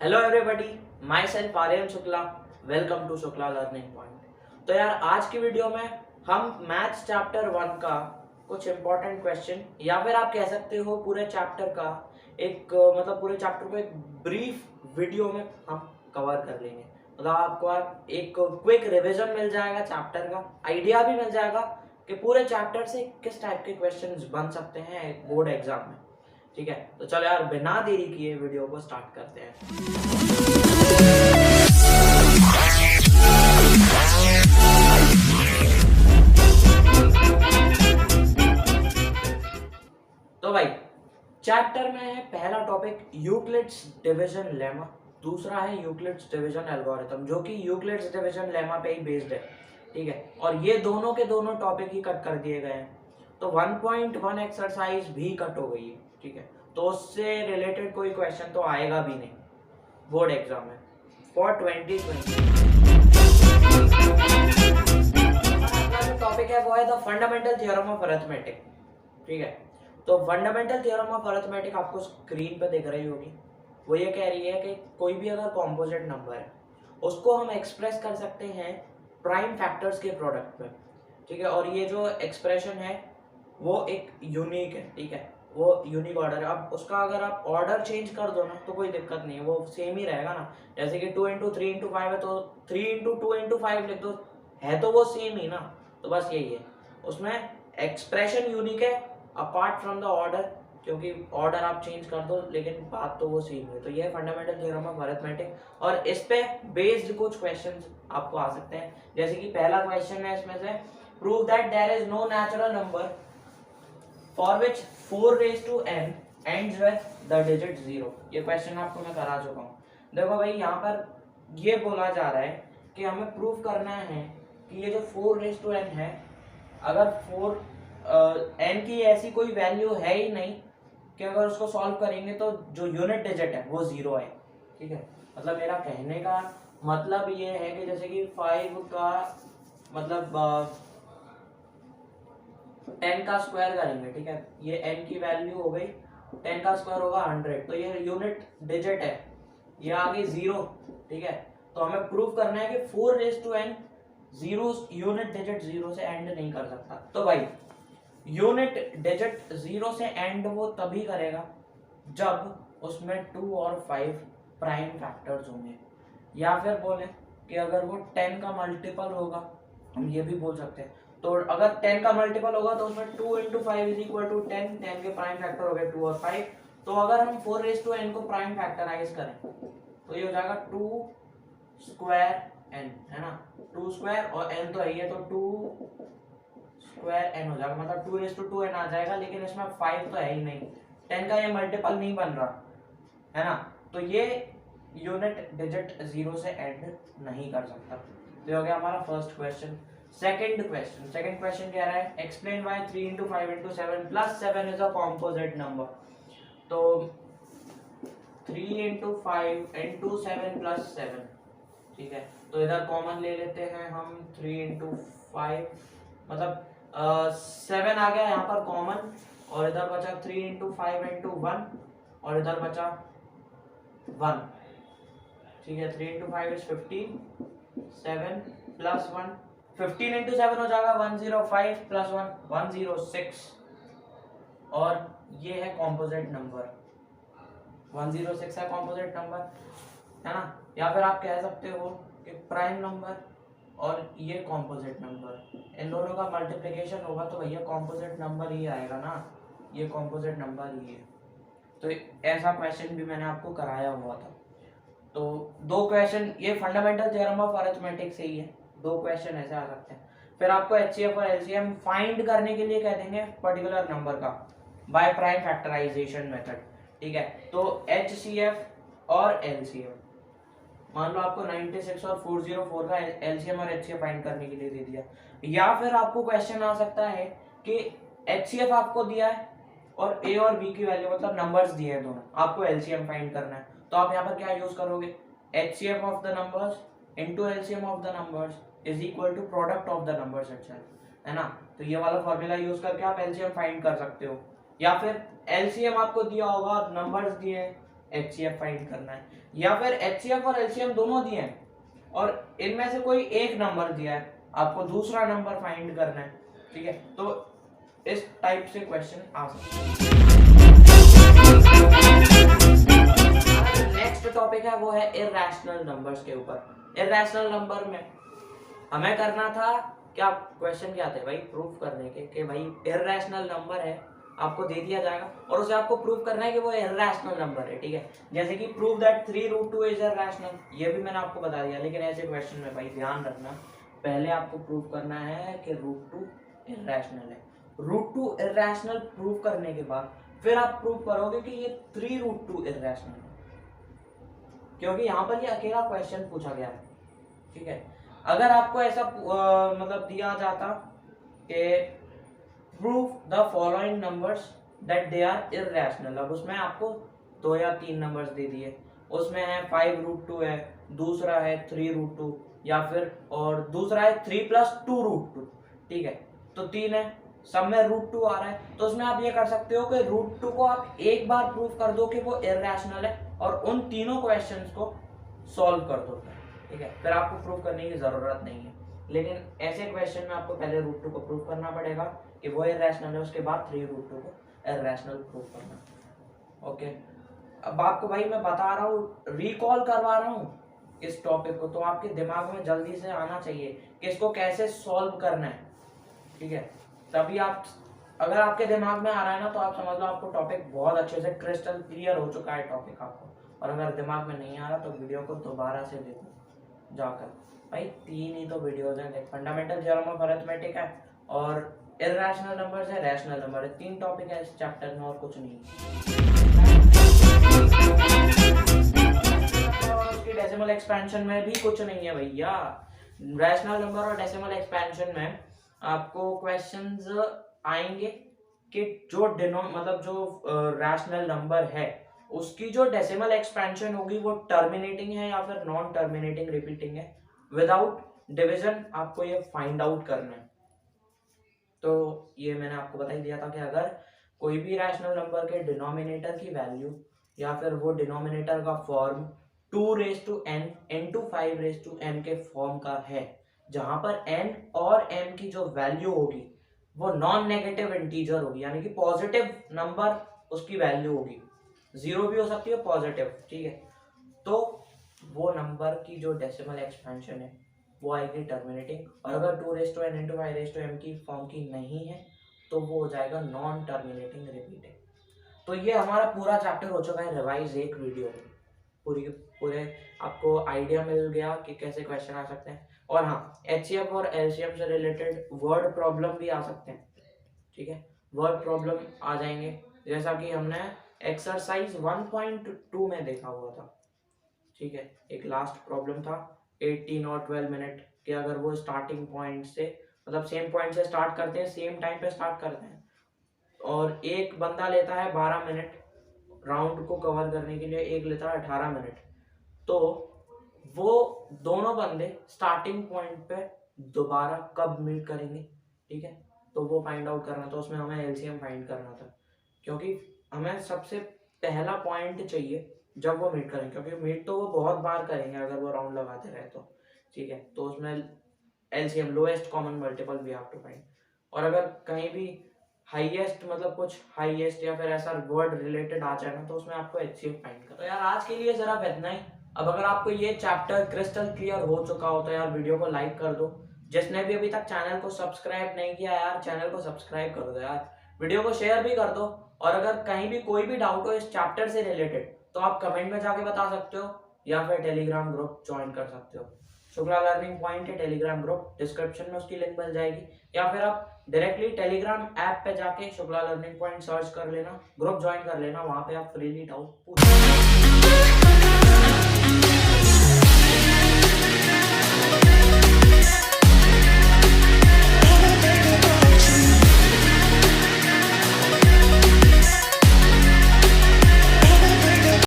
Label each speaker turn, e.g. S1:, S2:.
S1: Hello everybody, myself Aryan Shukla. Welcome to Shukla learning point. तो यार आज की वीडियो में हम मैथ्स चैप्टर 1 का कुछ इंपॉर्टेंट क्वेश्चन या फिर आप कह सकते हो पूरे चैप्टर का एक पूरे चैप्टर को एक ब्रीफ वीडियो में हम कवर कर लेंगे। मतलब आपको एक क्विक रिवीजन मिल जाएगा, चैप्टर का आइडिया भी मिल जाएगा कि पूरे चैप्टर से किस टाइप के क्वेश्चंस बन सकते हैं एक बोर्ड एग्जाम में। ठीक है, तो चलो यार बिना देरी किए वीडियो को स्टार्ट करते हैं। तो भाई चैप्टर में है पहला टॉपिक यूक्लिड्स डिवीजन लेमा, दूसरा है यूक्लिड्स डिवीजन एल्गोरिथम जो कि यूक्लिड्स डिवीजन लेमा पे ही बेस्ड है। ठीक है, और ये दोनों के दोनों टॉपिक ही कट कर दिए गए हैं। तो 1.1 एक्सरसाइज भी कट हो गई है। ठीक है, तो उससे रिलेटेड कोई क्वेश्चन तो आएगा भी नहीं बोर्ड एग्जाम में फॉर 2020। जो टॉपिक है वो है the fundamental theorem of arithmetic. ठीक है, तो फंडामेंटल थ्योरम ऑफ अरिथमेटिक आपको स्क्रीन पे दिख रही होगी। वो ये कह रही है कि कोई भी अगर कॉम्पोजिट नंबर है उसको हम एक्सप्रेस कर सकते हैं प्राइम फैक्टर्स के प्रोडक्ट में। ठीक है, और ये जो एक्सप्रेशन है वो एक यूनिक है। ठीक है, वो यूनिक ऑर्डर है। अब उसका अगर आप ऑर्डर चेंज कर दो ना तो कोई दिक्कत नहीं है, वो सेम ही रहेगा ना। जैसे कि 2 इंटू 3 इंटू 5 है तो 3 इंटू 2 इंटू 5 लिख दो, है तो वो सेम ही ना। तो बस यही है, उसमें एक्सप्रेशन यूनिक है अपार्ट फ्रॉम द ऑर्डर, क्योंकि ऑर्डर आप चेंज कर दो लेकिन बात तो वो सेम है। तो ये है फंडामेंटल थ्योरम ऑफ अरिथमेटिक, और इस पे बेस्ड कुछ क्वेश्चंस आपको आ सकते हैं। जैसे कि पहला क्वेश्चन है इसमें से, prove that there is no natural number for which 4 raised to n ends with the digit 0। ये क्वेश्चन आपको मैं करा चुका हूँ। देखो भाई, यहाँ पर ये बोला जा रहा है कि हमें प्रूव करना है कि ये जो 4 raised to n है, अगर 4 n की ऐसी कोई वैल्यू है ही नहीं कि अगर उसको सॉल्व करेंगे तो जो यूनिट डिजिट है वो 0 है। ठीक है, मतलब मेरा कहने का मतलब ये है कि जैसे कि 5 का मतलब 10 का स्क्वायर करेंगे। ठीक है, ये n की वैल्यू हो गई, 10 का स्क्वायर होगा 100, तो ये यूनिट डिजिट है, ये आ गई 0। ठीक है, तो हमें प्रूव करना है कि 4 raised to n 0 unit digit 0 से एंड नहीं कर सकता। तो भाई यूनिट डिजिट 0 से एंड वो तभी करेगा जब उसमें 2 और 5 प्राइम फैक्टर्स होंगे, या फिर बोले कि अगर वो 10 का मल्टीपल होगा, हम ये भी बोल सकते हैं। तो अगर 10 का मल्टीपल होगा तो उसमें 2 इंटू 5 इज इक्वल टू 10, 10 के प्राइम फैक्टर हो गए 2 और 5। तो अगर हम 4 रेज टू n को प्राइम फैक्टराइज करें तो ये हो जाएगा 2 स्क्वायर n, है ना। 2 स्क्वायर और n तो है ही है, तो 2 स्क्वायर n हो जाएगा, मतलब 2 रेज टू 2n आ जाएगा। लेकिन इसमें 5 तो है ही नहीं, 10 का ये मल्टीपल नहीं बन रहा, है ना। तो ये यूनिट डिजिट 0 से एंड नहीं कर सकता। तो हो गया हमारा फर्स्ट क्वेश्चन। सेकंड क्वेश्चन कह रहा है, explain why 3 into 5 into 7 plus 7 is a composite number. तो 3 इंटू 5 इंटू 7 प्लस 7। ठीक है, तो इधर कॉमन ले लेते हैं हम, 3 इंटू 5 मतलब 7 आ गया यहाँ पर कॉमन, और इधर बचा 3 इंटू 5 इंटू 1, और इधर बचा 1। ठीक है, 3 इंटू 5 इज 15, 7 प्लस 1, 15 इंटू 7 हो जाएगा 105 प्लस 1 106, और ये है कॉम्पोजिट नंबर 106 है कॉम्पोजिट नंबर, है ना। या फिर आप कह सकते हो कि प्राइम नंबर और ये कॉम्पोजिट नंबर, इन दोनों का मल्टीप्लिकेशन होगा तो भैया कॉम्पोजिट नंबर ही आएगा ना, ये कॉम्पोजिट नंबर ही है। तो ऐसा क्वेश्चन भी मैंने आपको कराया हुआ था। तो दो क्वेश्चन ये फंडामेंटल थ्योरम ऑफ अरिथमेटिक से ही है, दो क्वेश्चन ऐसे आ सकते हैं। फिर आपको एचसीएफ और एलसीएम फाइंड करने के लिए कह देंगे पर्टिकुलर नंबर का बाय प्राइम फैक्टराइजेशन मेथड। ठीक है, तो एचसीएफ और एलसीएम, मान लो आपको 96 और 404 का एलसीएम और एचसीएफ फाइंड करने के लिए दे दिया, या फिर आपको क्वेश्चन आ सकता है कि एचसीएफ आपको दिया है और ए और बी की वैल्यू मतलब नंबर्स दिए हैं दोनों, आपको एलसीएम फाइंड करना है। तो आप यहाँ पर क्या यूज करोगे, HCF of the numbers into LCM of the numbers is equal to product of the numbers itself, है ना। तो ये वाला फॉर्मूला यूज करके आप एलसीएम फाइंड कर सकते हो, या फिर एलसीएम आपको दिया होगा, नंबर्स दिए, HCF फाइंड करना है, या फिर HCF और LCM दोनों दिए हैं और इनमें से कोई एक नंबर दिया है, आपको दूसरा नंबर फाइंड करना है, ठीक है। तो इस टाइप से क्वेश्चन आ सकते हैं। नेक्स्ट टॉपिक है वो है इरैशनल नंबर्स के ऊपर। इरैशनल नंबर में हमें करना था क्या, क्वेश्चन क्या थे भाई, प्रूफ करने के कि भाई इरैशनल नंबर है, आपको दे दिया जाएगा और उसे आपको प्रूव करना है कि वो इरैशनल नंबर है, ठीक है। जैसे कि प्रूव दैट 3√2 इज इरैशनल, ये भी मैंने आपको बता दिया, लेकिन ऐसे क्वेश्चन में भाई ध्यान रखना, पहले आपको प्रूव करना है कि √2 इरैशनल है। √2 इरैशनल प्रूव करने के बाद फिर आप प्रूव करोगे कि ये 3√2 इरैशनल है, क्योंकि यहाँ पर ये अकेला क्वेश्चन पूछा गया है, ठीक है। अगर आपको ऐसा मतलब दिया जाता कि prove the following numbers that they are irrational, अब उसमें आपको 2 या 3 नंबर्स दे दिए, उसमें है 5√2 है, दूसरा है 3√2, या फिर और दूसरा है 3 + 2√2, ठीक है, तो 3 है, सब में √2 आ रहा है, तो उसमें आप ये कर सकते हो कि √2 को आप एक बार प्रूव कर दो कि वो इरैशनल है और उन तीनों क्वेश्चंस को सॉल्व कर दो, ठीक है, फिर आपको प्रूव करने की जरूरत नहीं है। लेकिन ऐसे क्वेश्चन में आपको पहले √2 को प्रूव करना पड़ेगा कि वो इरैशनल है, उसके बाद 3√2 को इरैशनल प्रूव करना। ओके, अब आपको भाई मैं बता रहा हूँ, रिकॉल करवा रहा हूँ इस टॉपिक को, तो आपके दिमाग में जल्दी से आना चाहिए कि इसको कैसे सॉल्व करना है, ठीक है। तभी आप, अगर आपके दिमाग में आ रहा है ना, तो आप समझ लो आपको टॉपिक बहुत अच्छे से क्रिस्टल क्लियर हो चुका है टॉपिक आपको। और अगर दिमाग में नहीं आ रहा तो वीडियो को दोबारा से देखो जाकर, भाई 3 ही तो वीडियोज हैं, फंडामेंटल थ्योरम ऑफ अरिथमेटिक है और इरैशनल नंबर्स है, रैशनल नंबर है, 3 टॉपिक है इस चैप्टर में और कुछ नहीं। और उसकी डेसिमल एक्सपेंशन में भी कुछ नहीं है भैया। रैशनल नंबर और डेसिमल एक्सपेंशन में आपको क्वेश्चंस आएंगे कि जो मतलब जो रैशनल नंबर है उसकी जो डेसिमल एक्सपेंशन होगी वो टर्मिनेटिंग है या फिर नॉन टर्मिनेटिंग रिपीटिंग है, विदाउट डिवीजन आपको ये फाइंड आउट करना है। तो ये मैंने आपको बता ही दिया था कि अगर कोई भी रैशनल नंबर के डिनोमिनेटर की वैल्यू या फिर वो डिनोमिनेटर का फॉर्म 2n × 5n के फॉर्म का है, जहां पर n और m की जो वैल्यू होगी वो नॉन नेगेटिव इंटीजर होगी, यानी कि पॉजिटिव नंबर उसकी वैल्यू होगी, 0 भी हो सकती है पॉजिटिव, ठीक है, तो वो नंबर की जो डेसिमल एक्सपेंशन है वो आएगी टर्मिनेटिंग, और अगर 2n × 5m की फॉर्म की नहीं है तो वो हो जाएगा नॉन टर्मिनेटिंग रिपीटिंग। तो ये हमारा पूरा चैप्टर हो चुका है रिवाइज एक वीडियो में, पूरे आपको आइडिया मिल गया कि कैसे क्वेश्चन आ सकते हैं। और हाँ, HCF और LCM से रिलेटेड वर्ड प्रॉब्लम भी आ सकते हैं, ठीक है, वर्ड प्रॉब्लम आ जाएंगे, जैसा कि हमने एक्सरसाइज 1.2 में देखा हुआ था, ठीक है। एक लास्ट प्रॉब्लम था 18 और 12 मिनट के, अगर वो स्टार्टिंग पॉइंट से मतलब सेम पॉइंट से स्टार्ट करते हैं, सेम टाइम पे स्टार्ट करते हैं, और एक बंदा लेता है 12 मिनट राउंड को कवर करने के लिए, एक लेता है 18 मिनट, तो वो दोनों बंदे स्टार्टिंग पॉइंट पे दोबारा कब मीट करेंगे, ठीक है, तो वो फाइंड आउट करना था। उसमें हमें LCM फाइंड करना था, क्योंकि हमें सबसे पहला पॉइंट चाहिए जब वो मीट करेंगे, क्योंकि मीट तो वो बहुत बार करेंगे अगर वो राउंड लगाते रहे तो, ठीक है, तो उसमें LCM lowest common multiple we have to find. और अगर कहीं भी हाईएस्ट मतलब कुछ हाईएस्ट या फिर ऐसा वर्ड रिलेटेड आ जाए ना, तो उसमें आपको HCF फाइंड करना। तो यार आज के लिए जरा इतना ही। अब अगर आपको ये चैप्टर क्रिस्टल क्लियर हो चुका हो तो यार वीडियो को लाइक कर दो, जिसने भी अभी तक चैनल को सब्सक्राइब नहीं किया यार चैनल को सब्सक्राइब कर दो यार, वीडियो को शेयर भी कर दो, और अगर कहीं भी कोई भी डाउट हो इस चैप्टर से रिलेटेड तो आप कमेंट में जाके बता सकते हो, या फिर टेलीग्राम ग्रुप ज्वाइन कर सकते हो। शुक्ला लर्निंग पॉइंट है टेलीग्राम ग्रुप, डिस्क्रिप्शन में उसकी लिंक मिल जाएगी, या फिर आप डायरेक्टली टेलीग्राम ऐप पे जाके शुक्ला लर्निंग पॉइंट सर्च कर लेना, ग्रुप ज्वाइन कर लेना, वहां पे आप फ्रीली डाउट पूछ